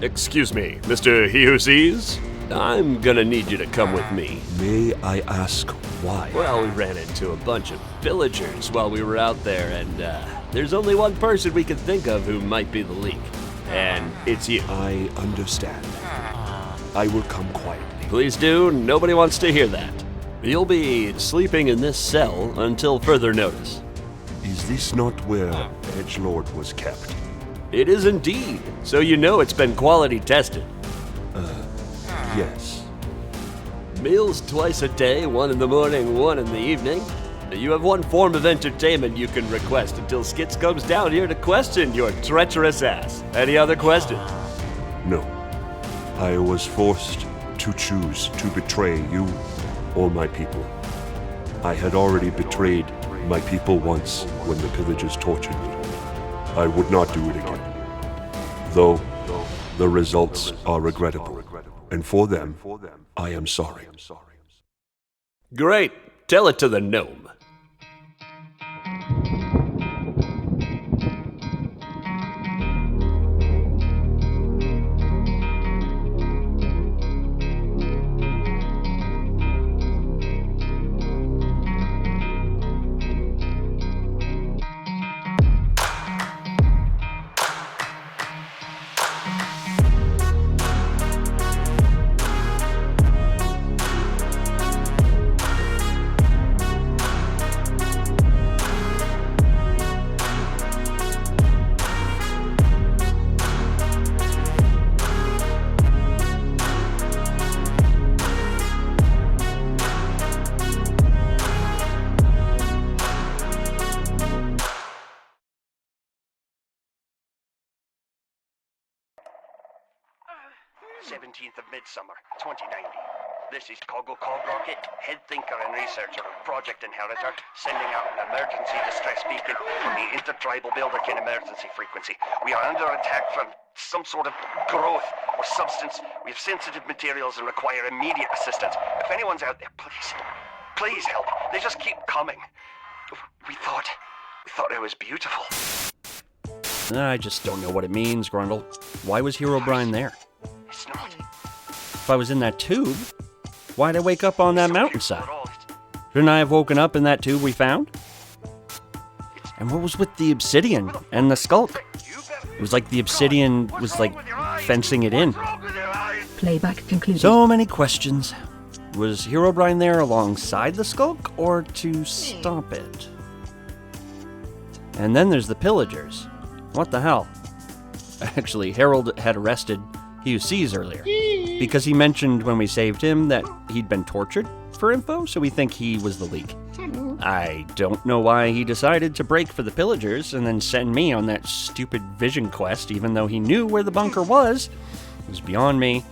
Excuse me, Mr. He Who Sees? I'm gonna need you to come with me. May I ask why? Well, we ran into a bunch of villagers while we were out there, and there's only one person we can think of who might be the leak. And it's you. I understand. I will come quietly. Please do, nobody wants to hear that. You'll be sleeping in this cell until further notice. Is this not where Edgelord was kept? It is indeed, so you know it's been quality tested. Yes. Meals twice a day, one in the morning, one in the evening. You have one form of entertainment you can request until Skitz comes down here to question your treacherous ass. Any other questions? No. I was forced to choose to betray you or my people. I had already betrayed my people once when the pillagers tortured me. I would not do it again. Though the results are regrettable, and for them, I am sorry. Great. Tell it to the gnome. Midsummer, 2090. This is Coggle Cogrocket, head thinker and researcher of Project Inheritor, sending out an emergency distress beacon from the Intertribal Builderkin emergency frequency. We are under attack from some sort of growth or substance. We have sensitive materials and require immediate assistance. If anyone's out there, please help. They just keep coming. We thought it was beautiful. I just don't know what it means, Grundle. Why was Herobrine there? It's not. If I was in that tube, why'd I wake up on that mountainside? Shouldn't I have woken up in that tube we found? And what was with the obsidian and the sculk? It was like the obsidian was like fencing it in. Playback concluded. So many questions. Was Herobrine there alongside the sculk or to stop it? And then there's the pillagers. What the hell? Actually, Harold had arrested He Who Sees earlier, because he mentioned when we saved him that he'd been tortured for info, so we think he was the leak. I don't know why he decided to break for the pillagers and then send me on that stupid vision quest, even though he knew where the bunker was. It was beyond me.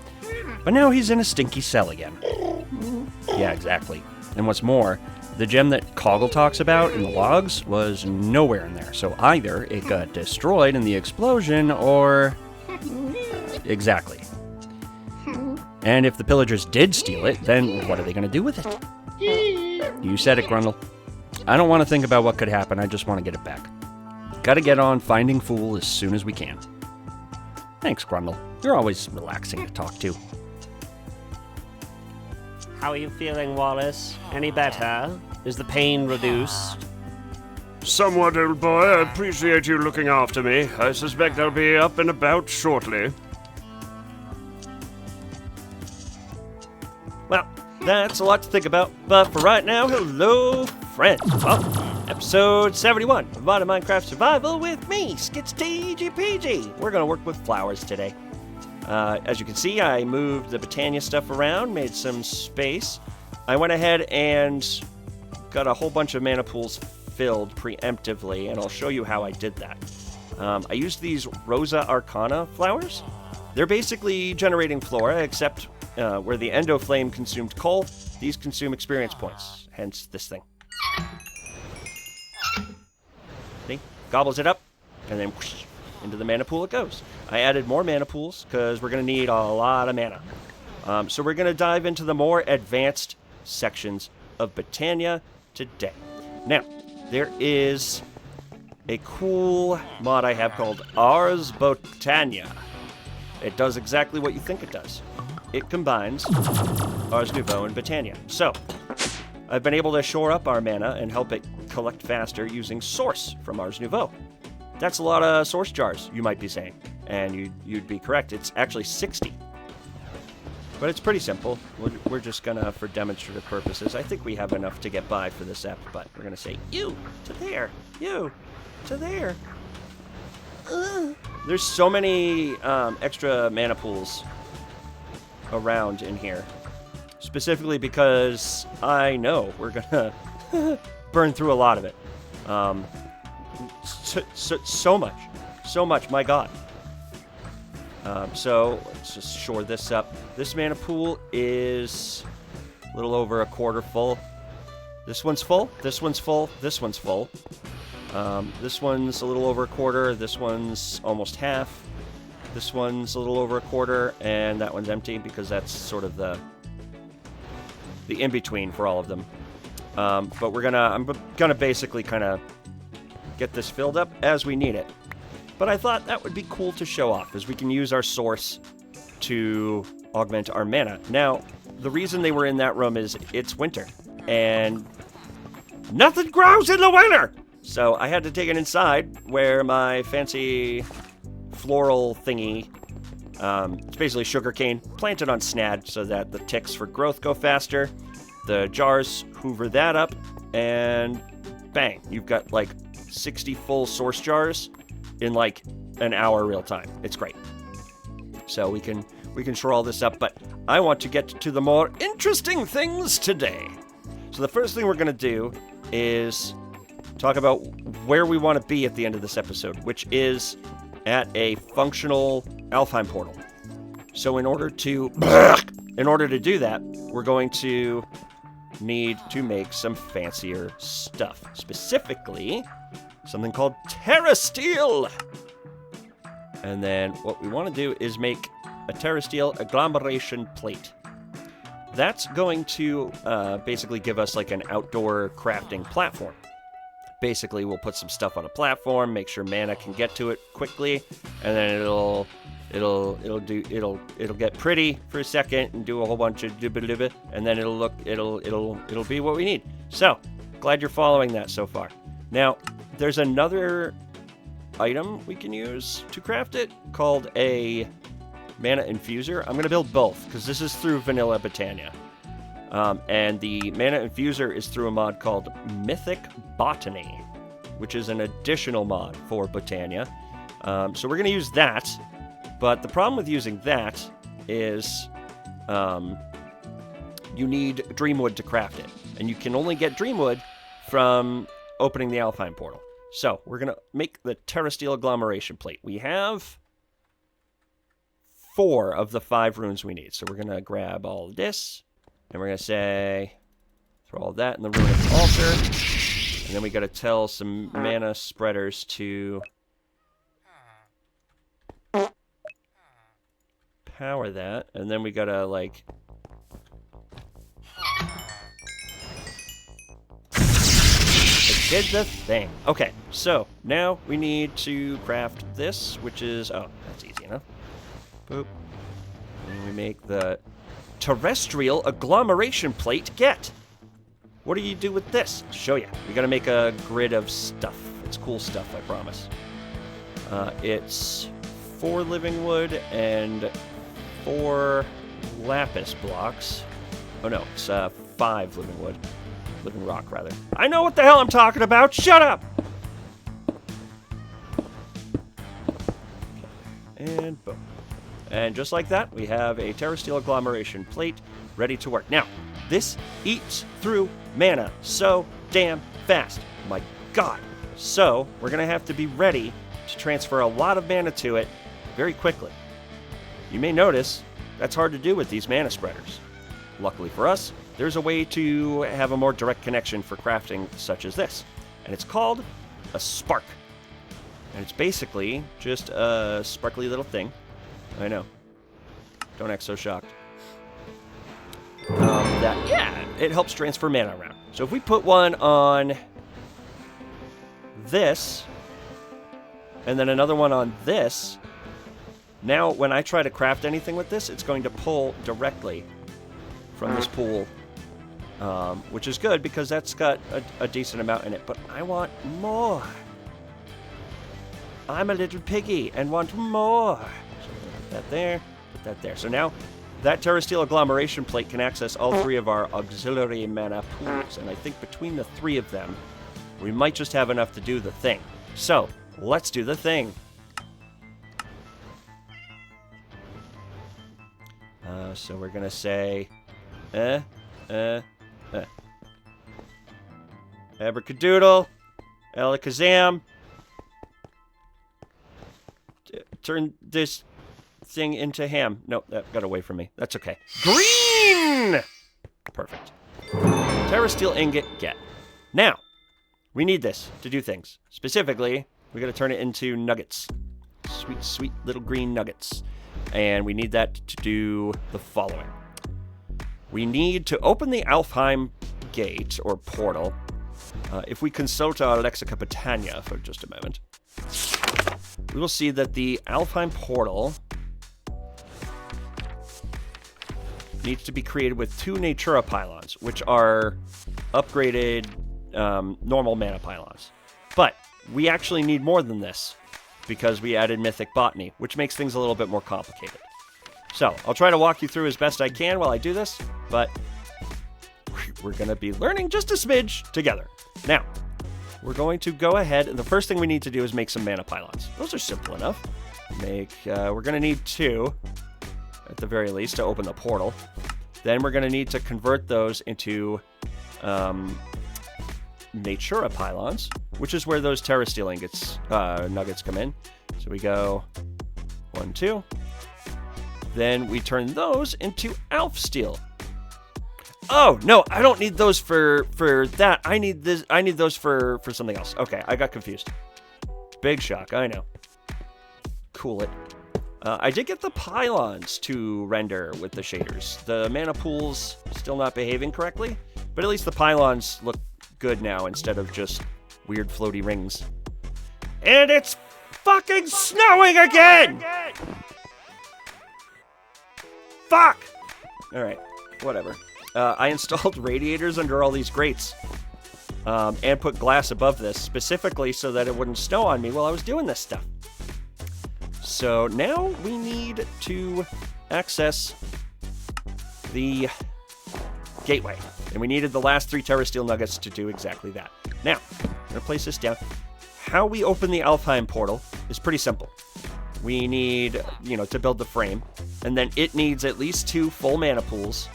But now he's in a stinky cell again. Yeah, exactly. And what's more, the gem that Coggle talks about in the logs was nowhere in there, so either it got destroyed in the explosion or... Exactly. And if the pillagers did steal it, then what are they going to do with it? You said it, Grundle. I don't want to think about what could happen, I just want to get it back. Gotta get on finding Fool as soon as we can. Thanks, Grundle. You're always relaxing to talk to. How are you feeling, Wallace? Any better? Is the pain reduced? Somewhat, old boy. I appreciate you looking after me. I suspect I'll be up and about shortly. Well, that's a lot to think about, but for right now, hello, friends. Well, episode 71 of Modern Minecraft Survival with me, SkitzTGPG. We're going to work with flowers today. As you can see, I moved the Botania stuff around, made some space. I went ahead and got a whole bunch of mana pools filled preemptively, and I'll show you how I did that. I used these Rosa Arcana flowers. They're basically generating flora, except where the Endoflame consumed coal, these consume experience points, hence this thing. See? Gobbles it up, and then whoosh, into the mana pool it goes. I added more mana pools, because we're going to need a lot of mana. So we're going to dive into the more advanced sections of Botania today. Now, there is a cool mod I have called Ars Botania. it does exactly what you think it does. It combines Ars Nouveau and Botania. So, I've been able to shore up our mana and help it collect faster using Source from Ars Nouveau. That's a lot of Source jars, you might be saying. And you'd be correct. It's actually 60. But it's pretty simple. We're just gonna, for demonstrative purposes, I think we have enough to get by for this ep, but we're gonna say, you to there, you to there. There's so many extra mana pools around in here. Specifically because I know we're gonna burn through a lot of it. So much, my god. So let's just shore this up. This mana pool is a little over a quarter full. This one's full, this one's full, this one's full. This one's a little over a quarter, this one's almost half. This one's a little over a quarter, and that one's empty because that's sort of the in-between for all of them. But I'm gonna basically kind of get this filled up as we need it. But I thought that would be cool to show off, as we can use our source to augment our mana. Now, the reason they were in that room is it's winter, and nothing grows in the winter! So I had to take it inside, where my fancy floral thingy, it's basically sugarcane, planted on snad so that the ticks for growth go faster. The jars hoover that up, and bang, you've got like 60 full source jars in like an hour real time. It's great. So we can shore all this up, but I want to get to the more interesting things today. So the first thing we're going to do is talk about where we want to be at the end of this episode, which is at a functional Alfheim portal. So in order to do that, we're going to need to make some fancier stuff. Specifically, something called Terrasteel. And then what we want to do is make a Terrasteel agglomeration plate. That's going to basically give us like an outdoor crafting platform. Basically, we'll put some stuff on a platform, make sure mana can get to it quickly, and then it'll get pretty for a second and do a whole bunch of dibba, and then it'll be what we need. So, glad you're following that so far. Now, there's another item we can use to craft it called a mana infuser. I'm going to build both because this is through vanilla Botania. And the mana infuser is through a mod called Mythic Botany, which is an additional mod for Botania. So we're going to use that. But the problem with using that is you need Dreamwood to craft it. And you can only get Dreamwood from opening the Alfheim portal. So we're going to make the Terrasteel agglomeration plate. We have 4 of the 5 runes we need. So we're going to grab all of this. And we're going to say, throw all that in the rune of the altar. And then we got to tell some mana spreaders to power that. And then we got to, like, it did the thing. Okay, so now we need to craft this, which is, oh, that's easy enough. Boop. And we make the Terrasteel agglomeration plate get. What do you do with this? I'll show you. We gotta make a grid of stuff. It's cool stuff, I promise. It's 4 living wood and 4 lapis blocks. Oh no, it's 5 living wood. Living rock, rather. I know what the hell I'm talking about! Shut up! And boom. And just like that, we have a Terrasteel agglomeration plate ready to work. Now, this eats through mana so damn fast. My god. So, we're going to have to be ready to transfer a lot of mana to it very quickly. You may notice that's hard to do with these mana spreaders. Luckily for us, there's a way to have a more direct connection for crafting such as this. And it's called a spark. And it's basically just a sparkly little thing. I know. Don't act so shocked. It helps transfer mana around. So if we put one on this, and then another one on this, Now, when I try to craft anything with this, it's going to pull directly from this pool, which is good because that's got a decent amount in it. But I want more. I'm a little piggy and want more. So we're gonna put that there, put that there. So now, that terrasteel agglomeration plate can access all 3 of our auxiliary mana pools. And I think between the 3 of them, we might just have enough to do the thing. So, let's do the thing. So we're gonna say, abracadoodle, alakazam, turn this thing into ham. No, that got away from me. That's okay. Green! Perfect. Terrasteel ingot, get. Now, we need this to do things. Specifically, we gotta turn it into nuggets. Sweet, sweet little green nuggets. And we need that to do the following. We need to open the Alfheim gate, or portal. If we consult our Lexica Botania for just a moment, we will see that the Alfheim portal needs to be created with 2 Natura pylons, which are upgraded normal mana pylons. But we actually need more than this, because we added Mythic Botany, which makes things a little bit more complicated. So, I'll try to walk you through as best I can while I do this, but we're going to be learning just a smidge together. Now, we're going to go ahead, and the first thing we need to do is make some mana pylons. Those are simple enough. We're going to need 2, at the very least, to open the portal. Then we're going to need to convert those into Natura pylons, which is where those terrasteel ingots, nuggets come in. So we go 1, 2. Then we turn those into Alf steel. Oh no, I don't need those for that. I need those for something else. Okay, I got confused. Big shock, I know. Cool it. I did get the pylons to render with the shaders. The mana pool's still not behaving correctly, but at least the pylons look good now instead of just weird floaty rings. And it's fucking snowing again! Fuck! Alright, whatever. I installed radiators under all these grates and put glass above this specifically so that it wouldn't snow on me while I was doing this stuff. So now we need to access the gateway. And we needed the last 3 terrasteel nuggets to do exactly that. Now, I'm going to place this down. How we open the Alfheim portal is pretty simple. We need, to build the frame. And then it needs at least 2 full mana pools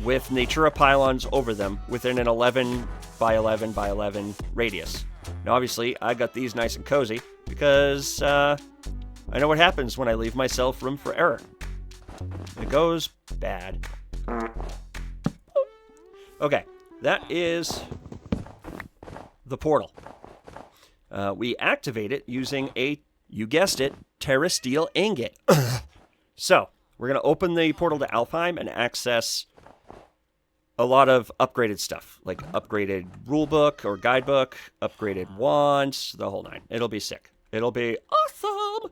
with Natura pylons over them within an 11 by 11 by 11 radius. Now, obviously, I got these nice and cozy because I know what happens when I leave myself room for error. It goes bad. Okay, that is the portal. We activate it using you guessed it, terrasteel ingot. So, we're going to open the portal to Alfheim and access a lot of upgraded stuff, like upgraded rulebook or guidebook, upgraded wands, the whole 9. It'll be sick. It'll be awesome!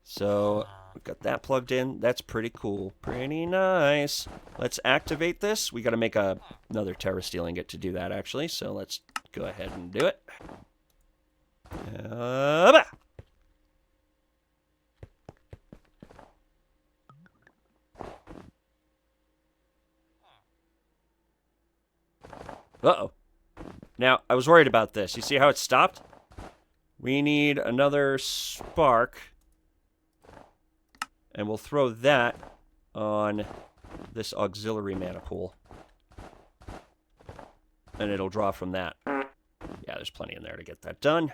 So, we've got that plugged in. That's pretty cool. Pretty nice. Let's activate this. We got to make another terrasteel ingot to do that, actually. So, let's go ahead and do it. Uh-oh. Now, I was worried about this. You see how it stopped? We need another spark. And we'll throw that on this auxiliary mana pool. And it'll draw from that. Yeah, there's plenty in there to get that done.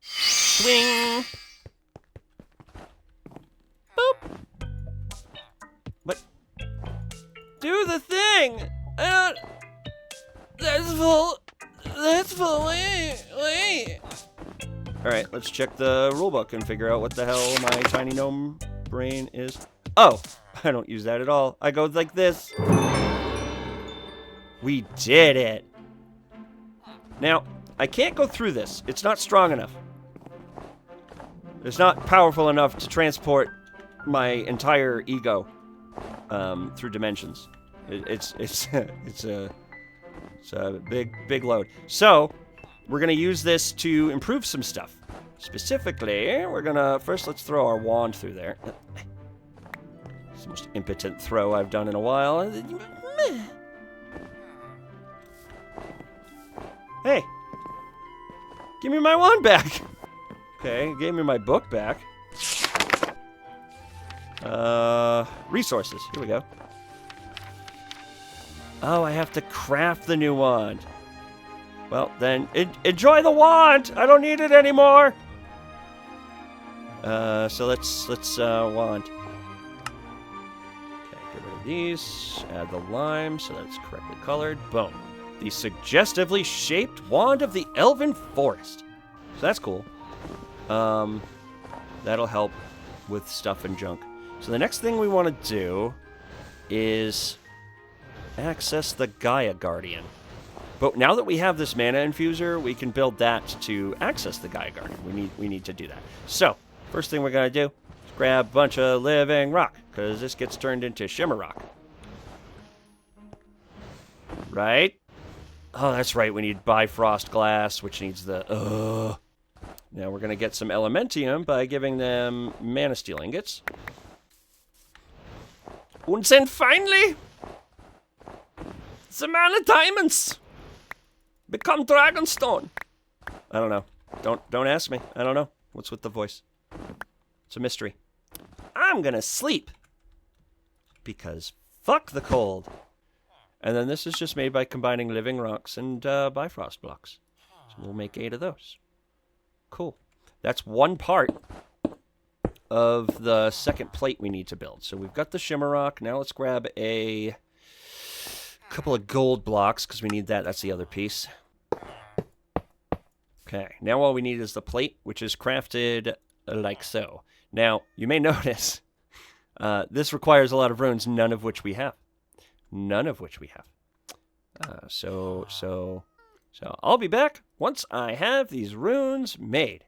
Swing! Boop! What? Do the thing! That's full. Wait. Alright, let's check the rulebook and figure out what the hell my tiny gnome brain is. Oh, I don't use that at all. I go like this. We did it. Now, I can't go through this. It's not strong enough. It's not powerful enough to transport my entire ego through dimensions. It's a big load. So we're gonna use this to improve some stuff. Specifically, we're gonna first let's throw our wand through there. It's the most impotent throw I've done in a while. Hey, give me my wand back. Okay, gave me my book back. Resources. Here we go. Oh, I have to craft the new wand. Well, then, enjoy the wand! I don't need it anymore! So let's wand. Okay, get rid of these. Add the lime so that it's correctly colored. Boom. The suggestively shaped wand of the Elven Forest. So that's cool. That'll help with stuff and junk. So the next thing we want to do is access the Gaia Guardian. But now that we have this mana infuser, we can build that to access the Gaia Guardian. We need to do that. So, first thing we're going to do is grab a bunch of living rock, because this gets turned into shimmer rock. Right? Oh, that's right. We need Bifrost glass, which needs the... Now we're going to get some Elementium by giving them Mana Steel ingots. And then finally, the Mana Diamonds become Dragonstone. I don't know. Don't ask me. I don't know. What's with the voice? It's a mystery. I'm going to sleep. Because fuck the cold. And then this is just made by combining living rocks and Bifrost blocks. So we'll make 8 of those. Cool. That's one part of the second plate we need to build. So we've got the shimmer rock. Now let's grab a couple of gold blocks because we need that. That's the other piece. Okay. Now all we need is the plate, which is crafted like so. Now, you may notice this requires a lot of runes, none of which we have. None of which we have. So I'll be back once I have these runes made.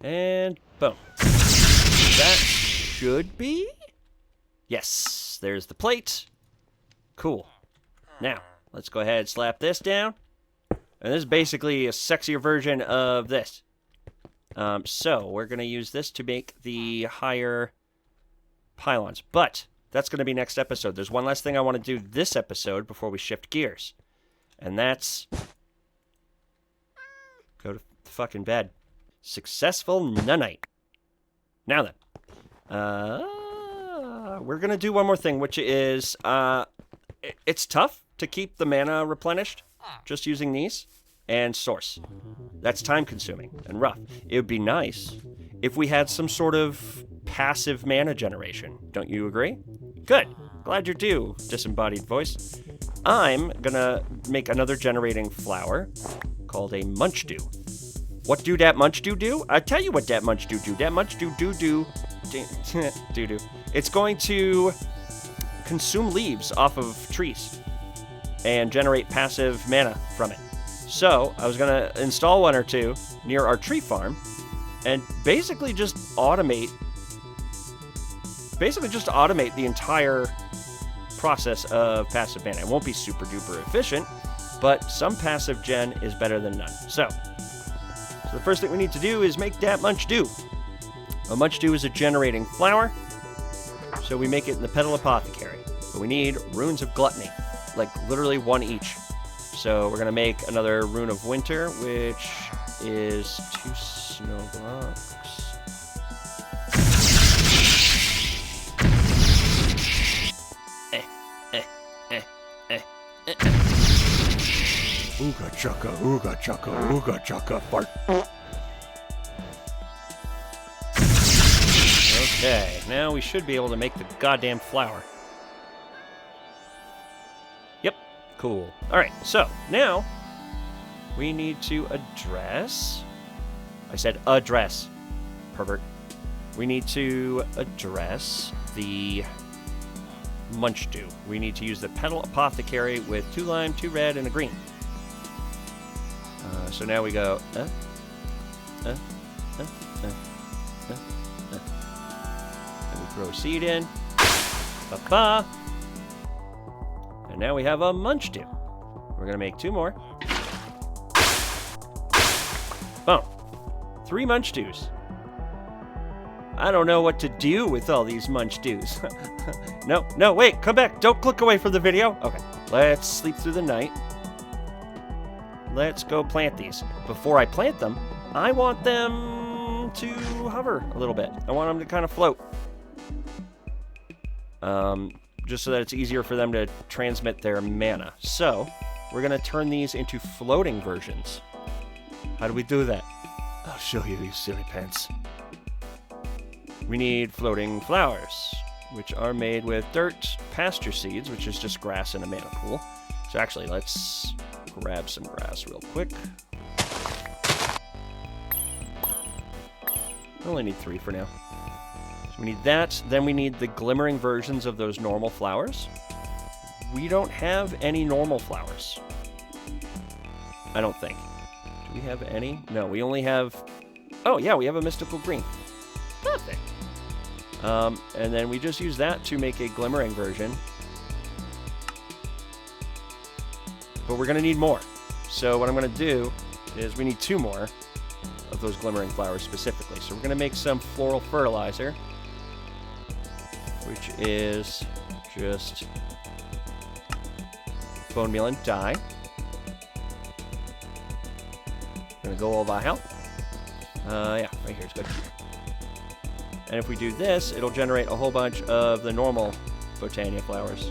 And boom. That should be... Yes, there's the plate. Cool. Now, let's go ahead and slap this down. And this is basically a sexier version of this. So, we're going to use this to make the higher pylons. But, that's going to be next episode. There's one last thing I want to do this episode before we shift gears. And that's... Go to fucking bed. Successful nunite. Now then. We're going to do one more thing, which is... it's tough to keep the mana replenished just using these and source. That's time consuming and rough. It would be nice if we had some sort of passive mana generation. Don't you agree? Good. Glad you do, disembodied voice. I'm gonna make another generating flower called a Munchdew. What do dat Munchdew do? I tell you what dat Munchdew do. Dat Munchdew do. It's going to consume leaves off of trees and generate passive mana from it. So I was gonna install one or two near our tree farm and basically just automate the entire process of passive mana. It won't be super duper efficient, but some passive gen is better than none. So the first thing we need to do is make that Munchdew. A Munchdew is a generating flower, so we make it in the Petal Apothecary. But we need runes of gluttony, like literally one each. So we're going to make another rune of winter, which is 2 snow blocks. Ooga chaka, fart. Okay, now we should be able to make the goddamn flower. Yep, cool. Alright, so now we need to address... I said address, pervert. We need to address the munch dew. We need to use the petal apothecary with 2 lime, 2 red, and a green. So now we go... And we throw a seed in. Ba-ba. And now we have a munch dew. We're going to make 2 more. Boom. 3 munch dews. I don't know what to do with all these munch dews. No, wait, come back. Don't click away from the video. Okay, let's sleep through the night. Let's go plant these. Before I plant them, I want them to hover a little bit. I want them to kind of float. Just so that it's easier for them to transmit their mana. So, we're going to turn these into floating versions. How do we do that? I'll show you, you silly pants. We need floating flowers, which are made with dirt, pasture seeds, which is just grass in a mana pool. So actually, let's grab some grass real quick. I only need 3 for now. So we need that. Then we need the glimmering versions of those normal flowers. We don't have any normal flowers. I don't think. Do we have any? No, we only have... Oh, yeah, we have a mystical green. Perfect. And then we just use that to make a glimmering version. But we're going to need more. So what I'm going to do is we need 2 more of those glimmering flowers specifically. So we're going to make some floral fertilizer, which is just bone meal and dye. Going to go all by hell. Yeah, right here is good. And if we do this, it'll generate a whole bunch of the normal Botania flowers,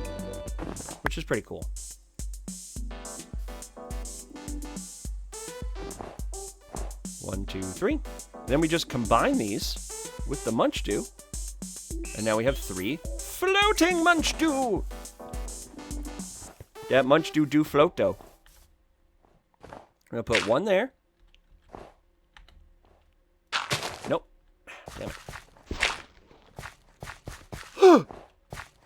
which is pretty cool. One, 2, 3. Then we just combine these with the munch dew, and now we have 3 floating munch dew. That munch dew do float though. I'm gonna put 1 there. Nope. Damn it.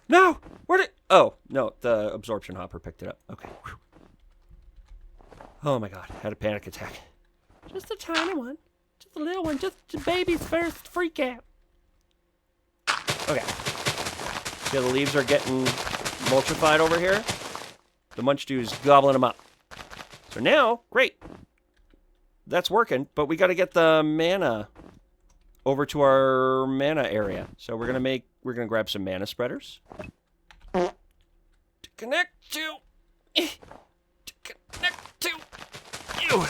No! Where'd it... Oh, no, the absorption hopper picked it up. Okay. Whew. Oh my god, had a panic attack. Just a tiny one. Just a little one. Just the baby's first freak out. Okay. See how the leaves are getting mulchified over here? The munch dew is gobbling them up. So now, great. That's working, but we got to get the mana over to our mana area. So we're gonna grab some mana spreaders to connect to you.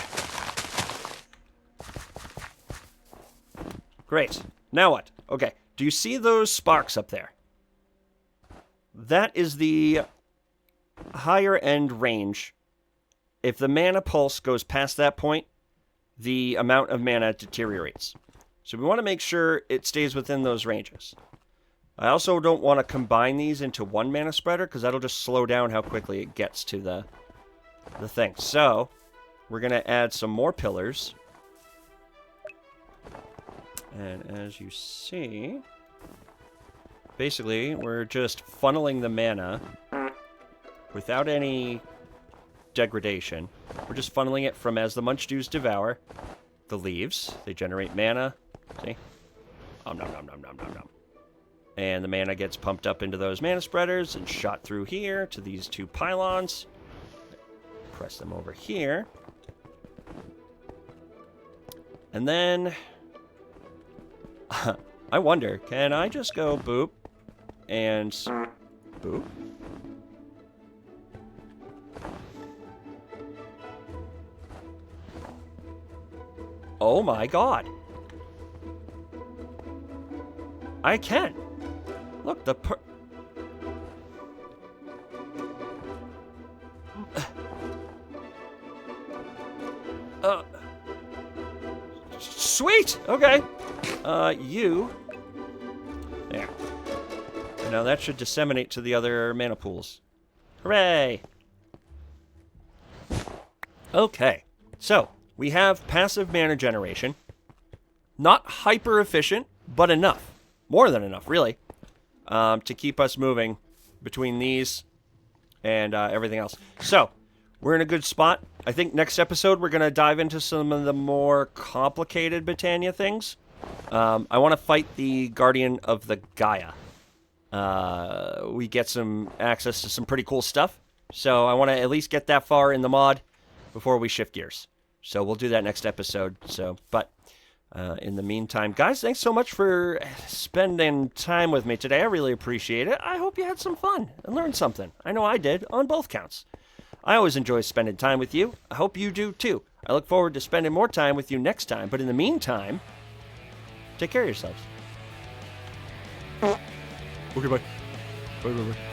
Great. Now what? Okay. Do you see those sparks up there? That is the higher end range. If the mana pulse goes past that point, the amount of mana deteriorates. So we want to make sure it stays within those ranges. I also don't want to combine these into 1 mana spreader, because that'll just slow down how quickly it gets to the thing. So, we're going to add some more pillars. And as you see, basically, we're just funneling the mana without any degradation. We're just funneling it from as the munch dews devour the leaves. They generate mana. See? Nom nom nom nom nom nom nom. And the mana gets pumped up into those mana spreaders and shot through here to these 2 pylons. Press them over here. And then... I wonder, can I just go boop and boop? Oh my god. I can. Look, the sweet! Okay. You There. And now that should disseminate to the other mana pools. Hooray! Okay, so we have passive mana generation. Not hyper efficient, but enough. More than enough, really, to keep us moving between these and everything else. So, we're in a good spot. I think next episode we're going to dive into some of the more complicated Botania things. I want to fight the Guardian of the Gaia. We get some access to some pretty cool stuff. So I want to at least get that far in the mod before we shift gears. So we'll do that next episode. But in the meantime, guys, thanks so much for spending time with me today. I really appreciate it. I hope you had some fun and learned something. I know I did on both counts. I always enjoy spending time with you. I hope you do too. I look forward to spending more time with you next time. But in the meantime, take care of yourselves. Okay, bye. Bye, bye, bye.